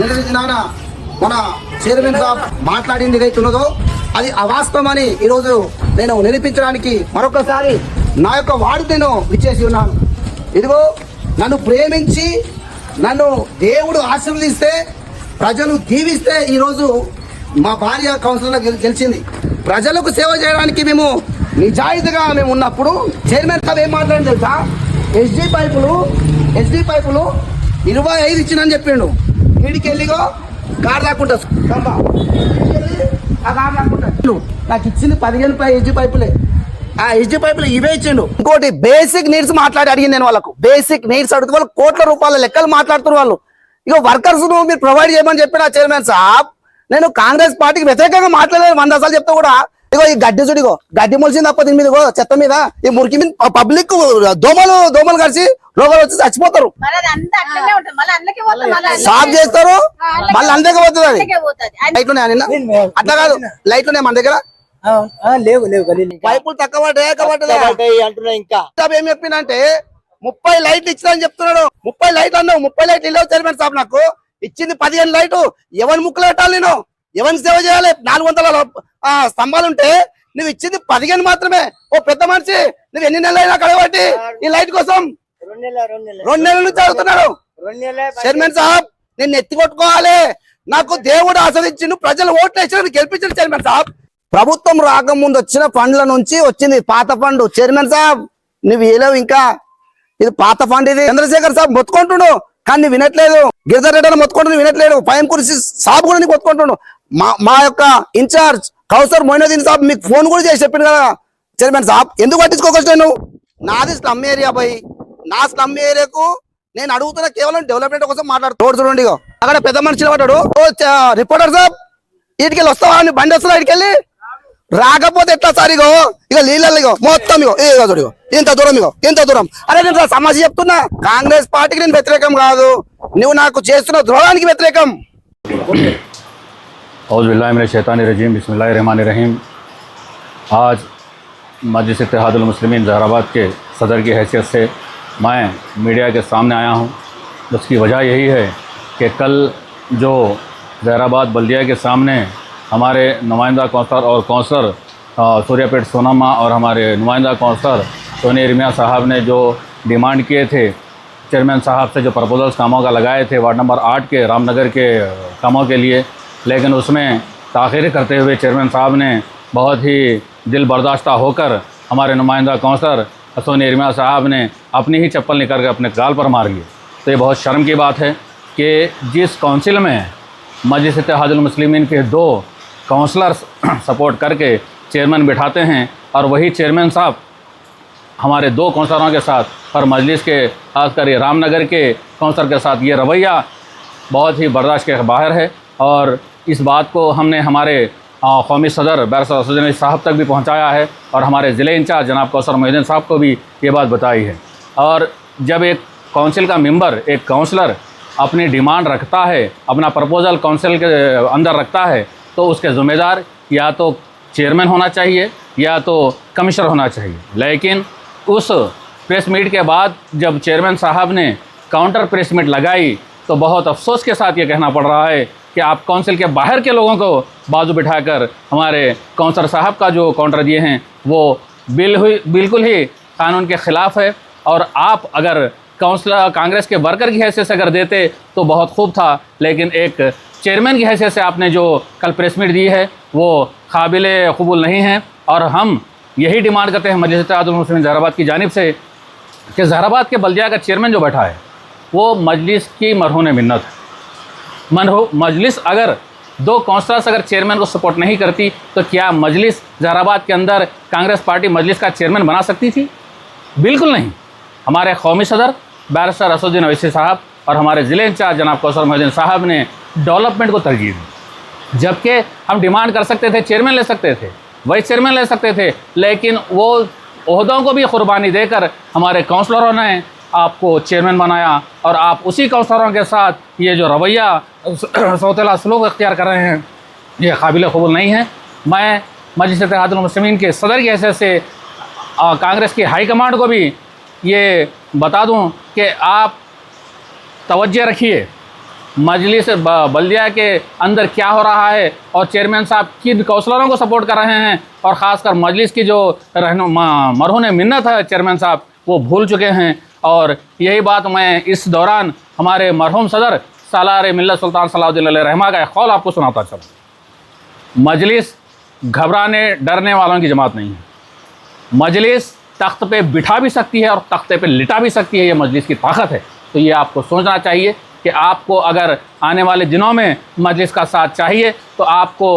నిలదీసినాన మన చైర్మన్ సాబ్ మాట్లాడింది ఏదైతే ఉన్నదో అది అవాస్తవమని ఈరోజు నేను నిరూపించడానికి మరొకసారి నా యొక్క వార్డు నేను విచ్చేసి ఉన్నాను. ఇదిగో నన్ను ప్రేమించి నన్ను దేవుడు ఆశీర్వదిస్తే ప్రజలు దీవిస్తే ఈరోజు మా భార్య కౌన్సిలర్ గెలిచింది. ప్రజలకు సేవ చేయడానికి మేము నిజాయితీగా మేము ఉన్నప్పుడు చైర్మన్ సాబ్ ఏం మాట్లాడింది తెలుసా? ఎస్డీ పైపులు 25 ఇచ్చిందని చెప్పిండు. వీడికి వెళ్ళిగో కార్ దాక్కుంటా నాకు ఇచ్చింది 15 ఎస్డీ పైపులే. ఆ ఎస్డీ పైపులు ఇవే ఇచ్చిండు. ఇంకోటి బేసిక్ నీడ్స్ మాట్లాడి అడిగింది నేను వాళ్ళకు. బేసిక్ నీడ్స్ అడుగుతూ వాళ్ళు కోట్ల రూపాయల లెక్కలు మాట్లాడుతున్నారు వాళ్ళు. ఇక వర్కర్స్ మీరు ప్రొవైడ్ చేయమని చెప్పిన చైర్మన్ సాబ్ నేను కాంగ్రెస్ పార్టీకి వ్యతిరేకంగా మాట్లాడలేదు 100 సార్లు చెప్తా కూడా. ఇగో ఈ గడ్డి చూడిగో గడ్డి మొలిసింది తప్ప దీని మీద చెత్త మీద ఈ మురికి మీద పబ్లిక్ దోమలు కలిసి రోగాలు వచ్చి చచ్చిపోతారు. సాఫ్ చేస్తారు మళ్ళీ అందరికీ పోతుంది. అది లైట్లు అట్లా కాదు, లైట్లు ఉన్నాయి మన దగ్గర లేవు పైపులు తక్కువ అంటున్నా. ఇంకా ఏం చెప్పిందంటే 30 లైట్లు ఇచ్చిందని చెప్తున్నాడు. 30 లైట్లు అన్నావు, 30 లైట్లు ఇల్లు చైర్మన్ సాబ్ నాకు ఇచ్చింది 15 లైటు. ఎవరి ముక్కులు పెట్టాలి నేను? ఎవరిని సేవ చేయాలి? 400 స్తంభాలు ఉంటే నువ్వు ఇచ్చింది 15 మాత్రమే. ఓ పెద్ద మనిషి నువ్వు ఎన్ని నెలలైనా కడబట్టి ఈ లైట్ కోసం 2 నెలల నుంచి చదువుతున్నాడు. చైర్మన్ సాబ్ నేను ఎత్తి కొట్టుకోవాలి. నాకు దేవుడు ఆస్వాదించిండు, ప్రజలు ఓట్లు వేసిన గెలిపించారు చైర్మన్ సాబ్. ప్రభుత్వం రాకముందు వచ్చిన ఫండ్ల నుంచి వచ్చింది పాత ఫండ్. చైర్మన్ సాబ్ నువ్వు ఏలేవు, ఇంకా ఇది పాత ఫండ్. ఇది చంద్రశేఖర్ సాబ్ మొత్తుకుంటుండు కానీ వినట్లేదు. గిరిధర్ రెడ్డి మొత్తుకుంటు వినట్లేదు. పైన కురిసి సాబ్ కూడా నీకు మొత్తుకుంటుండు. మా యొక్క ఇన్ఛార్జ్ కౌసర్ మొయినుద్దీన్ సాబ్ మీకు ఫోన్ కూడా చేసి చెప్పిండు కదా చైర్మన్ సాబ్. ఎందుకు పట్టించుకోవచ్చు? నువ్వు నాది స్లమ్ ఏరియా పోయి నా స్లమ్ ఏరియాకు నేను అడుగుతున్నా కేవలం డెవలప్మెంట్ కోసం మాట్లాడుతూ చూడండి. అక్కడ పెద్ద మనిషి పడ్డాడు. రిపోర్టర్ సాబ్ ఇటుకెళ్ళి వస్తావా? బండి వస్తుందా? ఇటుకెళ్ళి రాకపోతే ఎట్లా సార్? ఇగో ఇక నీళ్ళో మొత్తం ఇగో చూడు ఇంత దూరం. అరే నేను సమస్య చెప్తున్నా. కాంగ్రెస్ పార్టీకి నేను వ్యతిరేకం కాదు, నువ్వు నాకు చేస్తున్న ద్రోహానికి వ్యతిరేకం. औज़ुबिल्लाहिमिनश्शैतानिर्रजीम बिस्मिल्लाहिर्रहमानिर्रहीम। आज मजलिस इत्तेहादुल मुस्लिमीन ज़हराबाद के सदर की हैसियत से मैं मीडिया के सामने आया हूँ। उसकी वजह यही है कि कल जो ज़हराबाद बल्दिया के सामने हमारे नुमाइंदा कौंसलर और कौंसलर सूर्यापेट सोनामा और हमारे नुमाइंदा कौंसलर सोनी इरमिया साहब ने जो डिमांड किए थे चेयरमैन साहब से, जो प्रपोजल्स कामों का लगाए थे वार्ड नंबर 8 के रामनगर के कामों के लिए, लेकिन उसमें ताख़ीर करते हुए चेयरमैन साहब ने बहुत ही दिल बर्दाश्ता होकर हमारे नुमाइंदा कौंसलर सोनी इरमिया साहब ने अपनी ही चप्पल निकाल कर अपने गाल पर मार लिए। तो ये बहुत शर्म की बात है कि जिस काउंसिल में मजलिस इत्तेहादुल मुस्लिमीन के 2 काउंसलर्स सपोर्ट करके चेयरमैन बिठाते हैं और वही चेयरमैन साहब हमारे 2 काउंसलरों के साथ और मजलिस के खासकर ये रामनगर के काउंसलर के साथ ये रवैया बहुत ही बर्दाश्त के बाहर है। और इस बात को हमने हमारे कौमी सदर बैरिस्टर असदुद्दीन साहब तक भी पहुंचाया है और हमारे ज़िले इंचार्ज जनाब कौसर मोइनुद्दीन साहब को भी ये बात बताई है। और जब एक काउंसिल का मेंबर, एक काउंसलर अपनी डिमांड रखता है, अपना प्रपोज़ल काउंसिल के अंदर रखता है, तो उसके ज़िम्मेदार या तो चेयरमैन होना चाहिए या तो कमिश्नर होना चाहिए। लेकिन उस प्रेस मीट के बाद जब चेयरमैन साहब ने काउंटर प्रेस मीट लगाई तो बहुत अफसोस के साथ ये कहना पड़ रहा है कि आप काउंसिल के बाहर के लोगों को बाजू बिठाकर हमारे काउंसलर साहब का जो काउंटर दिए हैं वो बिल्कुल ही कानून के ख़िलाफ़ है। और आप अगर काउंसलर कांग्रेस के वर्कर की हैसियत से अगर देते तो बहुत खूब था, लेकिन एक चेयरमैन की हैसियत से आपने जो कल प्रेस मीट दी है वो काबिल कबूल नहीं है। और हम यही डिमांड करते हैं मजलिस इत्तेहादुल मुस्लिमीन ज़हराबाद की जानिब से कि ज़हराबाद के बल्दिया का चेयरमैन जो बैठा है वो मजलिस की मरहून मिन्नत है। मजलिस अगर 2 काउंसलर्स अगर चेयरमैन को सपोर्ट नहीं करती तो क्या मजलिस ज़हराबाद के अंदर कांग्रेस पार्टी मजलिस का चेयरमैन बना सकती थी? बिल्कुल नहीं। हमारे कौमी सदर बैरिस्टर असदुद्दीन ओवैसी साहब और हमारे ज़िले इंचार्ज जनाब कौसर मोइनुद्दीन साहब ने डेवलपमेंट को तरजीह दी। जबकि हम डिमांड कर सकते थे, चेयरमैन ले सकते थे, वाइस चेयरमैन ले सकते थे, लेकिन वो ओहदों को भी कुर्बानी देकर हमारे काउंसलरों ने आपको चेयरमैन बनाया और आप उसी काउंसलरों के साथ ये जो रवैया सौतेला सलूक अख्तियार कर रहे हैं ये काबिल कबूल नहीं है। मैं मजलिस इत्तेहादुल मुस्लिमीन के सदर की हैसियत से कांग्रेस की हाई कमांड को भी ये बता दूं कि आप तवज्जो रखिए मजलिस बल्दिया के अंदर क्या हो रहा है और चेयरमैन साहब किन काउंसलरों को सपोर्ट कर रहे हैं, और ख़ासकर मजलिस की जो मरहून मिन्नत है चेयरमैन साहब वो भूल चुके हैं। और यही बात मैं इस दौरान हमारे मरहूम सदर सालार मिल्लत सुल्तान सलाहुद्दीन अलैहि रहमा का एक कौल आपको सुनाता चलूँ। मजलिस घबराने डरने वालों की जमात नहीं है। मजलिस तख्त पे बिठा भी सकती है और तख्ते पे लिटा भी सकती है, ये मजलिस की ताकत है। तो ये आपको सोचना चाहिए कि आपको अगर आने वाले दिनों में मजलिस का साथ चाहिए तो आपको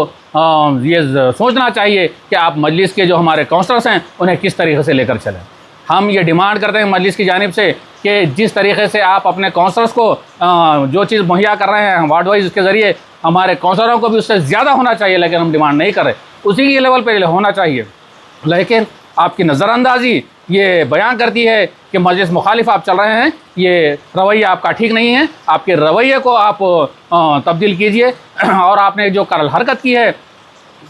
ये सोचना चाहिए कि आप मजलिस के जो हमारे काउंसलर्स हैं उन्हें किस तरीके से लेकर चलें। हम ये डिमांड करते हैं मजलिस की जानिब से कि जिस तरीके से आप अपने काउंसलर्स को जो चीज़ मुहैया कर रहे हैं वार्ड वाइज, उसके ज़रिए हमारे काउंसलरों को भी उससे ज़्यादा होना चाहिए, लेकिन हम डिमांड नहीं कर रहे, उसी के लेवल पे होना चाहिए। लेकिन आपकी नज़रअंदाजी ये बयान करती है कि मजलिस मुखालिफ आप चल रहे हैं, ये रवैया आपका ठीक नहीं है, आपके रवैये को आप तब्दील कीजिए। और आपने जो करल हरकत की है,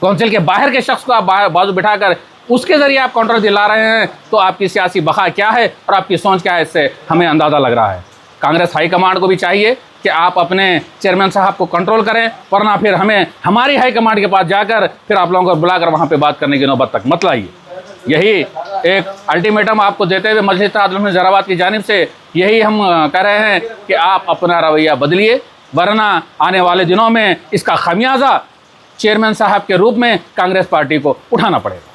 कौंसिल के बाहर के शख्स को आप बाजू बिठाकर उसके ज़रिए आप काउंटर दिला रहे हैं, तो आपकी सियासी बखा क्या है और आपकी सोच क्या है, इससे हमें अंदाज़ा लग रहा है। कांग्रेस हाई कमांड को भी चाहिए कि आप अपने चेयरमैन साहब को कंट्रोल करें, वरना फिर हमें हमारी हाई कमांड के पास जाकर फिर आप लोगों को बुलाकर वहाँ पे बात करने की नौबत तक मत लाइए। यही एक अल्टीमेटम आपको देते हुए मजलिस इत्तेहादुल मुस्लिमीन ज़हराबाद की जानिब से यही हम कह रहे हैं कि आप अपना रवैया बदलिए, वरना आने वाले दिनों में इसका खमियाजा चेयरमैन साहब के रूप में कांग्रेस पार्टी को उठाना पड़ेगा।